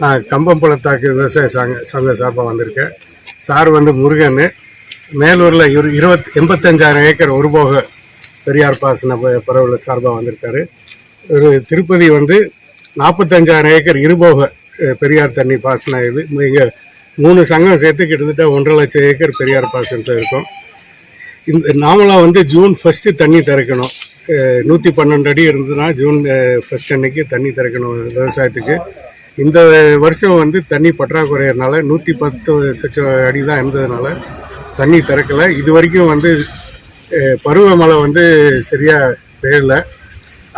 நான் கம்பம்பழத்தாக்கு விவசாய சங்க சார்பாக வந்திருக்கேன். சார் வந்து முருகன் மேலூரில் 85,000 ஏக்கர் ஒருபோக பெரியார் பாசன பரவல் சார்பாக வந்திருக்காரு. ஒரு திருப்பதி வந்து 45,000 ஏக்கர் இருபோக பெரியார் தண்ணி பாசனம். இது இங்கே 3 சங்கம் சேர்த்து கிட்டத்தட்ட 1.5 லட்சம் ஏக்கர் பெரியார் பாசனத்தில் இருக்கும். இந்த நாமளாக வந்து ஜூன் 1 தண்ணி திறக்கணும். 112 அடி இருந்ததுன்னா ஜூன் 1 அன்னைக்கு தண்ணி திறக்கணும் விவசாயத்துக்கு. இந்த வருஷம் வந்து தண்ணி பற்றாக்குறையிறதுனால 110 அடி தான் இருந்ததுனால தண்ணி திறக்கலை. இது வரைக்கும் வந்து பருவமழை வந்து சரியாக பெய்யலை.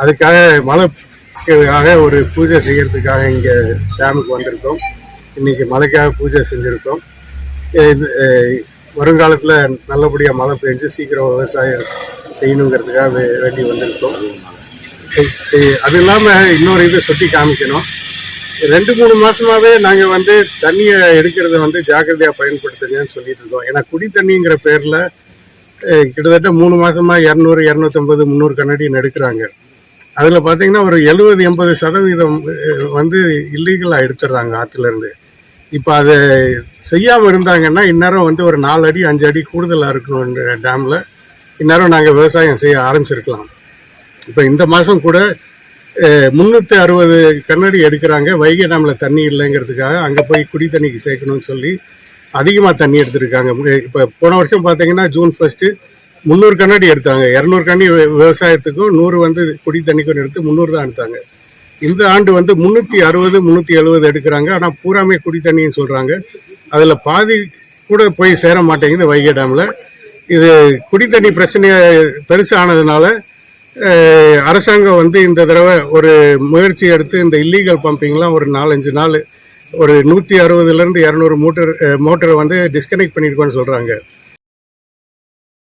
அதுக்காக மழைக்காக ஒரு பூஜை செய்கிறதுக்காக இங்கே டேமுக்கு வந்திருக்கோம். இன்றைக்கி மழைக்காக பூஜை செஞ்சுருக்கோம். வருங்காலத்தில் நல்லபடியாக மழை பெஞ்சு சீக்கிரம் விவசாயம் செய்யணுங்கிறதுக்காக வேண்டி வந்திருக்கோம். அது இல்லாமல் இன்னொரு இதை சுட்டி காமிக்கணும். 2-3 மாதமாகவே நாங்கள் வந்து தண்ணியை எடுக்கிறத வந்து ஜாக்கிரதையாக பயன்படுத்துங்கன்னு சொல்லிட்டு இருக்கோம். ஏன்னா குடி தண்ணிங்கிற பேரில் கிட்டத்தட்ட 3 மாதமாக 200, 250, 300 கனடின்னு எடுக்கிறாங்க. அதில் பார்த்தீங்கன்னா ஒரு 70-80% வந்து இல்லீகலாக எடுத்துடுறாங்க ஆற்றுலேருந்து. இப்போ அதை செய்யாமல் இருந்தாங்கன்னா இந்நேரம் வந்து ஒரு 4 அடி 5 அடி கூடுதலாக இருக்கணும் டேமில். இந்நேரம் நாங்கள் விவசாயம் செய்ய ஆரம்பிச்சிருக்கலாம். இப்போ இந்த மாதம் கூட 360 கண்ணாடி எடுக்கிறாங்க. வைகை டேமில் தண்ணி இல்லைங்கிறதுக்காக அங்கே போய் குடி தண்ணிக்கு சேர்க்கணும்னு சொல்லி அதிகமாக தண்ணி எடுத்துருக்காங்க. இப்போ போன வருஷம் பார்த்தீங்கன்னா ஜூன் 1 300 கண்ணாடி எடுத்தாங்க. 200 கண்ணி விவசாயத்துக்கும் 100 வந்து குடி தண்ணிக்கும் எடுத்து 300 தான் எடுத்தாங்க. இந்த ஆண்டு வந்து 360, 370 எடுக்கிறாங்க. ஆனால் பூராமே குடி தண்ணின்னு சொல்கிறாங்க. அதில் பாதி கூட போய் சேர மாட்டேங்குது வைகை டேமில். இது குடி தண்ணி பிரச்சனையை பெருசானதுனால அரசாங்கம் வந்து இந்த தடவை ஒரு முயற்சி எடுத்து இந்த இல்லீகல் பம்பிங்லாம் ஒரு 4-5 நாள் ஒரு 160லேருந்து 200 மோட்டரை வந்து டிஸ்கனெக்ட் பண்ணியிருக்கோன்னு சொல்கிறாங்க.